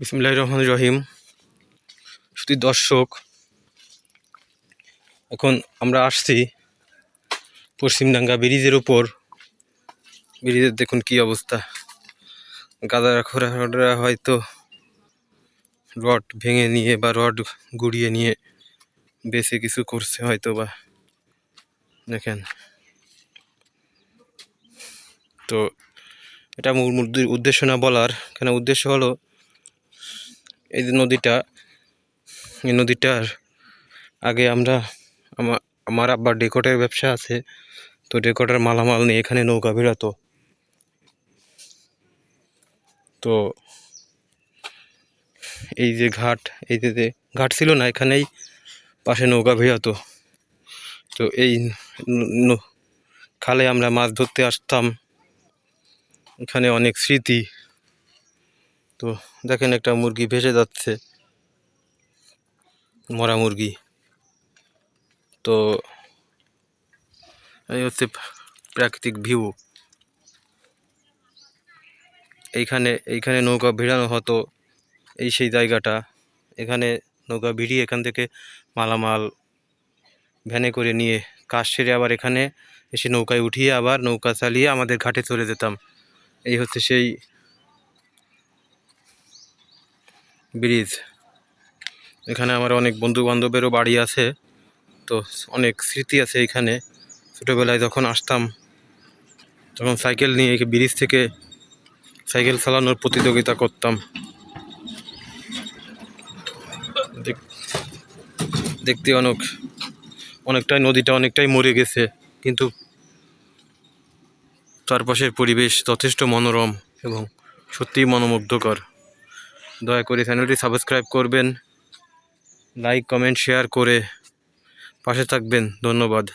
বিসমিল্লাহির রহমানির রহিম। শুধু দর্শক, এখন আমরা আসছি পশ্চিমডাঙ্গা ব্রিজের উপর। ব্রিজের দেখুন কি অবস্থা, গাদারা খোঁড়ারা হয়তো রড ভেঙে নিয়ে বা রড গুড়িয়ে নিয়ে বেশি কিছু করছে হয়তো বা। দেখেন তো এটা মূল উদ্দেশ্য না বলার, কেন উদ্দেশ্য হলো এই যে নদীটা, এই নদীটার আগে আমরা আমার আব্বার ডেকোরের ব্যবসা আছে, তো ডেকোরের মালামাল নিয়ে এখানে নৌকা বেরোতো। তো এই যে ঘাট, এই যে ঘাট ছিল না, এখানেই পাশে নৌকা ভেড়াতো। তো এই খালে আমরা মাছ ধরতে আসতাম, এখানে অনেক স্মৃতি। তো দেখেন একটা মুরগি ভেসে যাচ্ছে, মরা মুরগি। তো এই হচ্ছে প্রাকৃতিক ভিউ। এইখানে নৌকা ভিড়ানো হতো, এই সেই জায়গাটা। এখানে নৌকা ভিড়িয়ে এখান থেকে মালামাল ভ্যানে করে নিয়ে কাজ সেরে আবার এখানে এসে নৌকায় উঠিয়ে আবার নৌকা চালিয়ে আমাদের ঘাটে চলে যেতাম। এই হচ্ছে সেই ব্রিজ। এখানে আমার অনেক বন্ধু বান্ধবেরও বাড়ি আছে, তো অনেক স্মৃতি আছে এখানে। ছোটোবেলায় যখন আসতাম তখন সাইকেল নিয়ে ব্রিজ থেকে সাইকেল চালানোর প্রতিযোগিতা করতাম। দেখতে অনেকটাই নদীটা অনেকটাই মরে গেছে, কিন্তু চারপাশের পরিবেশ যথেষ্ট মনোরম এবং সত্যিই মনোমুগ্ধকর। দয়া করে চ্যানেলটি সাবস্ক্রাইব করবেন, লাইক কমেন্ট শেয়ার করে পাশে থাকবেন। ধন্যবাদ।